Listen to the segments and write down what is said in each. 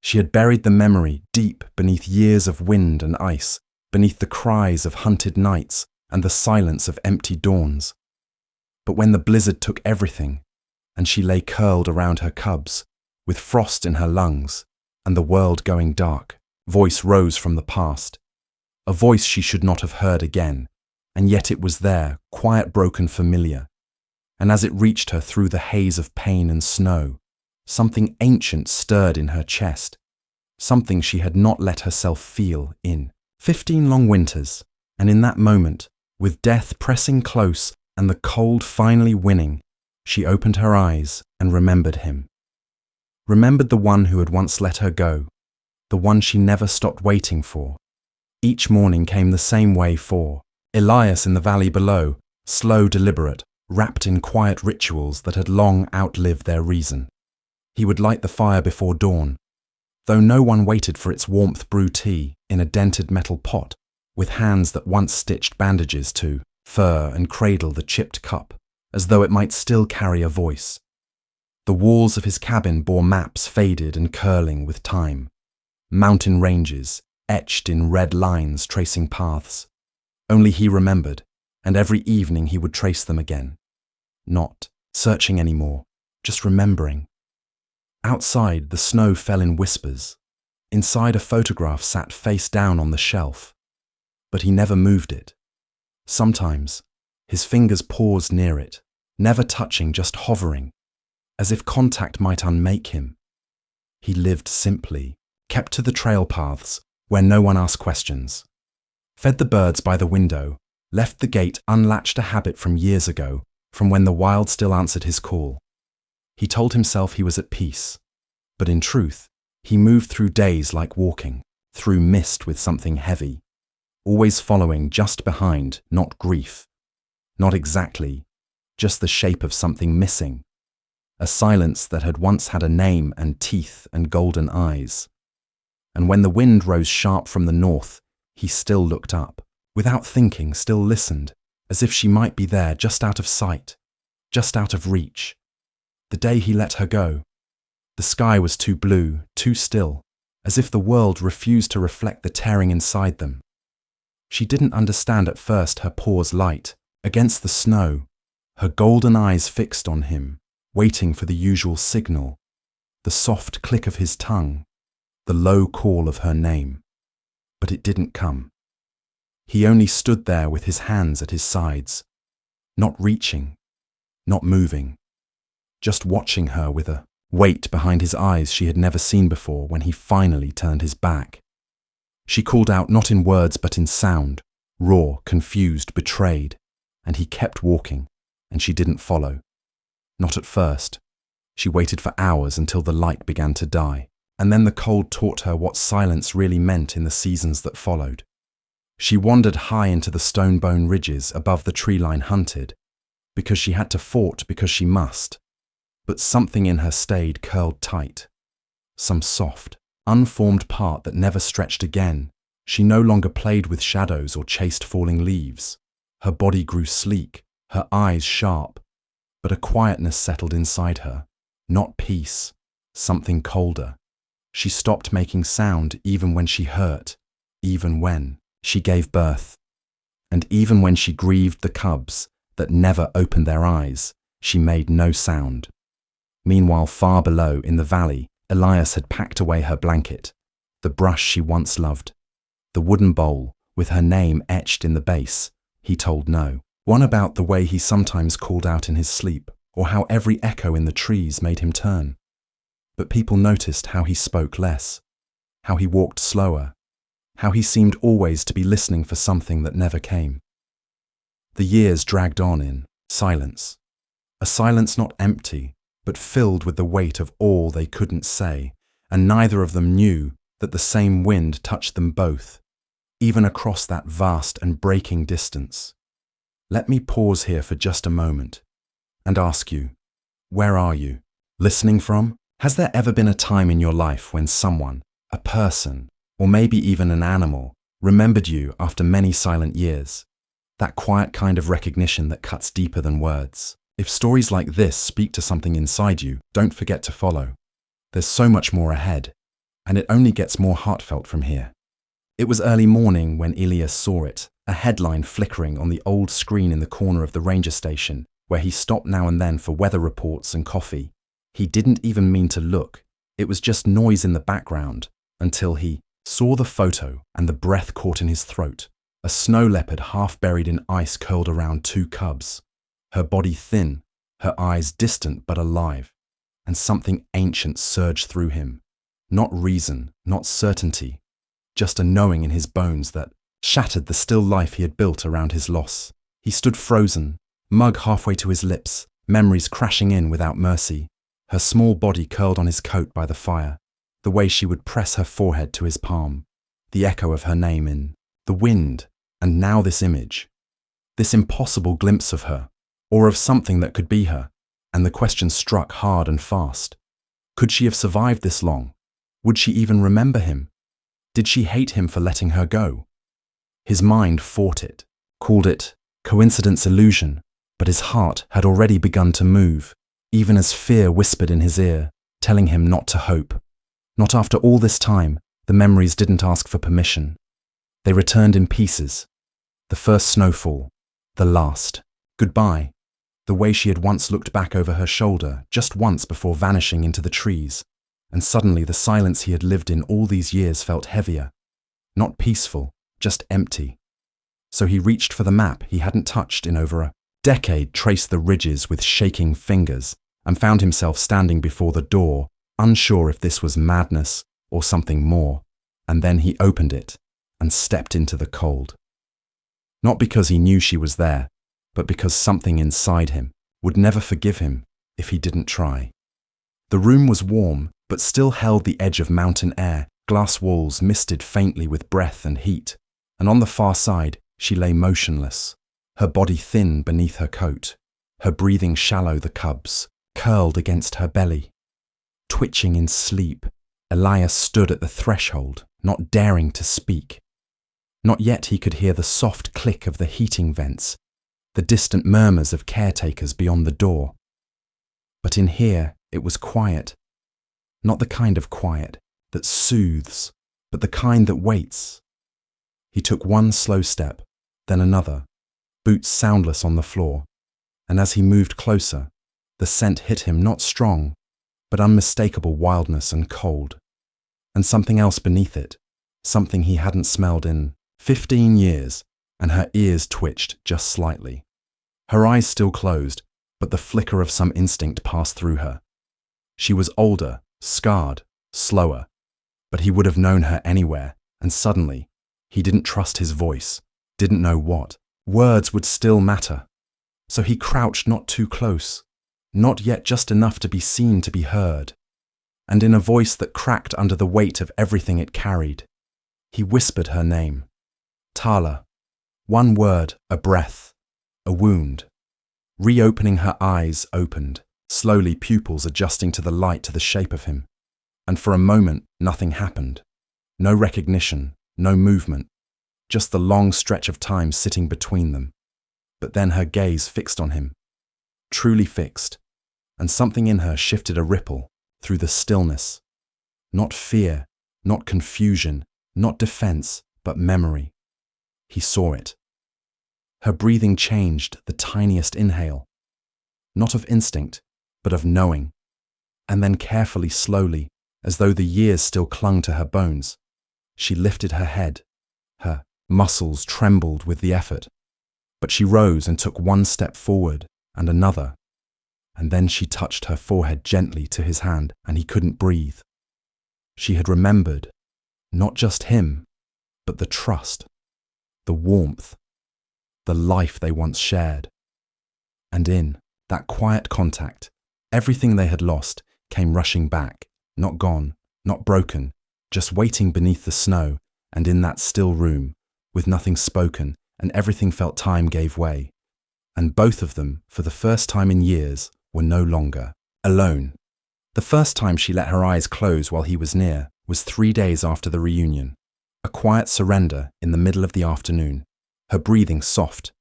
She had buried the memory deep beneath years of wind and ice, beneath the cries of hunted nights and the silence of empty dawns. But when the blizzard took everything, and she lay curled around her cubs, with frost in her lungs, and the world going dark, voice rose from the past. A voice she should not have heard again, and yet it was there, quiet, broken, familiar. And as it reached her through the haze of pain and snow, something ancient stirred in her chest, something she had not let herself feel in 15 long winters, and in that moment, with death pressing close and the cold finally winning, she opened her eyes and remembered him. Remembered the one who had once let her go, the one she never stopped waiting for. Each morning came the same way for Elias in the valley below, slow, deliberate, wrapped in quiet rituals that had long outlived their reason. He would light the fire before dawn, though no one waited for its warmth, brew tea in a dented metal pot, with hands that once stitched bandages to fur and cradle the chipped cup, as though it might still carry a voice. The walls of his cabin bore maps faded and curling with time, mountain ranges etched in red lines tracing paths. Only he remembered, and every evening he would trace them again. Not searching anymore, just remembering. Outside, the snow fell in whispers. Inside, a photograph sat face down on the shelf. But he never moved it. Sometimes, his fingers paused near it, never touching, just hovering, as if contact might unmake him. He lived simply, kept to the trail paths where no one asked questions, fed the birds by the window, left the gate unlatched, a habit from years ago, from when the wild still answered his call. He told himself he was at peace, but in truth, he moved through days like walking, through mist with something heavy, always following just behind, not grief, not exactly, just the shape of something missing, a silence that had once had a name and teeth and golden eyes. And when the wind rose sharp from the north, he still looked up, without thinking, still listened, as if she might be there, just out of sight, just out of reach. The day he let her go, the sky was too blue, too still, as if the world refused to reflect the tearing inside them. She didn't understand at first, her pause light, against the snow, her golden eyes fixed on him, waiting for the usual signal, the soft click of his tongue, the low call of her name. But it didn't come. He only stood there with his hands at his sides, not reaching, not moving, just watching her with a weight behind his eyes she had never seen before when he finally turned his back. She called out not in words but in sound, raw, confused, betrayed, and he kept walking, and she didn't follow. Not at first. She waited for hours until the light began to die, and then the cold taught her what silence really meant in the seasons that followed. She wandered high into the stone-bone ridges above the tree line, hunted, because she had to, fought because she must. But something in her stayed curled tight. Some soft, unformed part that never stretched again. She no longer played with shadows or chased falling leaves. Her body grew sleek, her eyes sharp, but a quietness settled inside her. Not peace, something colder. She stopped making sound even when she hurt, even when she gave birth. And even when she grieved the cubs that never opened their eyes, she made no sound. Meanwhile, far below, in the valley, Elias had packed away her blanket, the brush she once loved, the wooden bowl with her name etched in the base. He told no one about the way he sometimes called out in his sleep, or how every echo in the trees made him turn. But people noticed how he spoke less, how he walked slower, how he seemed always to be listening for something that never came. The years dragged on in silence, a silence not empty, but filled with the weight of all they couldn't say, and neither of them knew that the same wind touched them both, even across that vast and breaking distance. Let me pause here for just a moment and ask you, where are you listening from? Has there ever been a time in your life when someone, a person, or maybe even an animal, remembered you after many silent years? That quiet kind of recognition that cuts deeper than words. If stories like this speak to something inside you, don't forget to follow. There's so much more ahead. and it only gets more heartfelt from here. It was early morning when Elias saw it, a headline flickering on the old screen in the corner of the ranger station, where he stopped now and then for weather reports and coffee. He didn't even mean to look. It was just noise in the background, until he saw the photo and the breath caught in his throat. A snow leopard half buried in ice curled around two cubs, her body thin, her eyes distant but alive, and something ancient surged through him. Not reason, not certainty, just a knowing in his bones that shattered the still life he had built around his loss. He stood frozen, mug halfway to his lips, memories crashing in without mercy. Her small body curled on his coat by the fire, the way she would press her forehead to his palm, the echo of her name in the wind, and now this image, this impossible glimpse of her, or of something that could be her, and the question struck hard and fast. Could she have survived this long? Would she even remember him? Did she hate him for letting her go? His mind fought it, called it coincidence illusion, but his heart had already begun to move, even as fear whispered in his ear, telling him not to hope. Not after all this time, the memories didn't ask for permission. They returned in pieces. The first snowfall, the last, goodbye, the way she had once looked back over her shoulder just once before vanishing into the trees, and suddenly the silence he had lived in all these years felt heavier, not peaceful, just empty. So he reached for the map he hadn't touched in over a decade, traced the ridges with shaking fingers, and found himself standing before the door, unsure if this was madness or something more, and then he opened it and stepped into the cold. Not because he knew she was there, but because something inside him would never forgive him if he didn't try. The room was warm, but still held the edge of mountain air, glass walls misted faintly with breath and heat, and on the far side she lay motionless, her body thin beneath her coat, her breathing shallow, the cubs curled against her belly. Twitching in sleep, Elias stood at the threshold, not daring to speak. Not yet he could hear the soft click of the heating vents, the distant murmurs of caretakers beyond the door. But in here it was quiet. Not the kind of quiet that soothes, but the kind that waits. He took one slow step, then another, boots soundless on the floor, and as he moved closer, the scent hit him not strong, but unmistakable wildness and cold, and something else beneath it, something he hadn't smelled in 15 years, and her ears twitched just slightly. Her eyes still closed, but the flicker of some instinct passed through her. She was older, scarred, slower, but he would have known her anywhere, and suddenly, he didn't trust his voice, didn't know what. Words would still matter. So he crouched not too close, not yet just enough to be seen to be heard, and in a voice that cracked under the weight of everything it carried, he whispered her name. Tala. One word, a breath, a wound. Reopening her eyes opened, slowly pupils adjusting to the light, to the shape of him. And for a moment, nothing happened. No recognition, no movement, just the long stretch of time sitting between them. But then her gaze fixed on him, truly fixed, and something in her shifted a ripple through the stillness. Not fear, not confusion, not defense, but memory. He saw it. Her breathing changed, the tiniest inhale, not of instinct, but of knowing, and then carefully, slowly, as though the years still clung to her bones, she lifted her head. Her muscles trembled with the effort, but she rose and took one step forward and another, and then she touched her forehead gently to his hand, and he couldn't breathe. She had remembered, not just him, but the trust, the warmth, the life they once shared. And in that quiet contact, everything they had lost came rushing back, not gone, not broken, just waiting beneath the snow and in that still room, with nothing spoken, and everything felt time gave way. And both of them, for the first time in years, were no longer alone. The first time she let her eyes close while he was near was 3 days after the reunion. A quiet surrender in the middle of the afternoon, her breathing soft,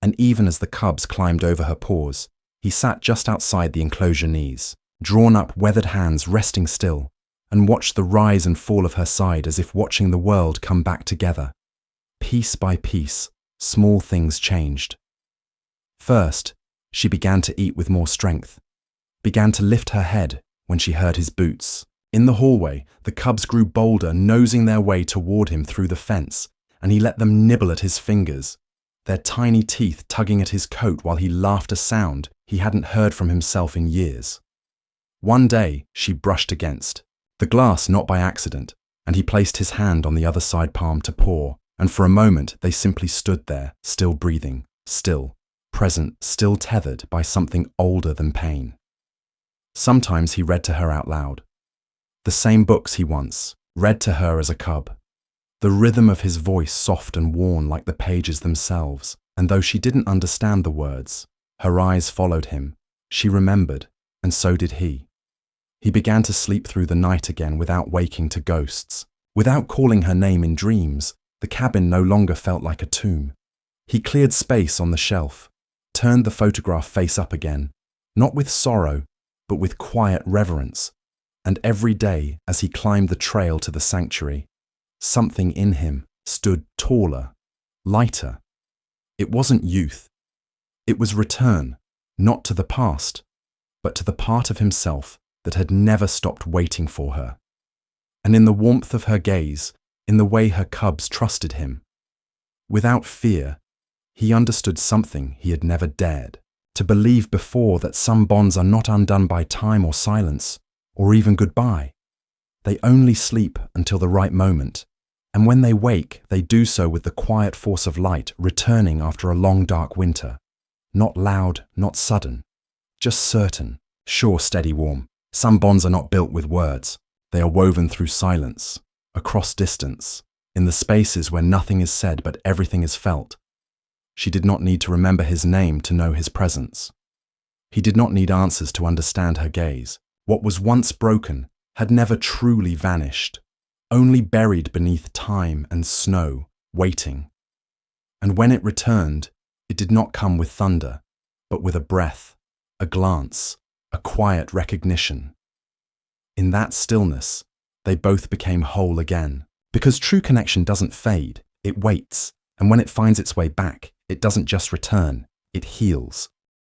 and even as the cubs climbed over her paws, he sat just outside the enclosure, knees, drawn up, weathered hands resting still, and watched the rise and fall of her side as if watching the world come back together. Piece by piece, small things changed. First, she began to eat with more strength, began to lift her head when she heard his boots. In the hallway, the cubs grew bolder, nosing their way toward him through the fence, and he let them nibble at his fingers, their tiny teeth tugging at his coat while he laughed a sound he hadn't heard from himself in years. One day, she brushed against the glass, not by accident, and he placed his hand on the other side palm to pour, and for a moment they simply stood there, still breathing, still, present, still tethered by something older than pain. Sometimes he read to her out loud. The same books he once read to her as a cub. The rhythm of his voice soft and worn like the pages themselves, and though she didn't understand the words, her eyes followed him. She remembered, and so did he. He began to sleep through the night again without waking to ghosts. Without calling her name in dreams, the cabin no longer felt like a tomb. He cleared space on the shelf, turned the photograph face up again, not with sorrow, but with quiet reverence. And every day, as he climbed the trail to the sanctuary, something in him stood taller, lighter. It wasn't youth. It was return, not to the past, but to the part of himself that had never stopped waiting for her. And in the warmth of her gaze, in the way her cubs trusted him, without fear, he understood something he had never dared to believe before, that some bonds are not undone by time or silence, or even goodbye. They only sleep until the right moment, and when they wake, they do so with the quiet force of light returning after a long dark winter. Not loud, not sudden, just certain, sure, steady, warm. Some bonds are not built with words. They are woven through silence, across distance, in the spaces where nothing is said but everything is felt. She did not need to remember his name to know his presence. He did not need answers to understand her gaze. What was once broken had never truly vanished, only buried beneath time and snow, waiting. And when it returned, it did not come with thunder, but with a breath, a glance, a quiet recognition. In that stillness, they both became whole again. Because true connection doesn't fade, it waits, and when it finds its way back, it doesn't just return, it heals.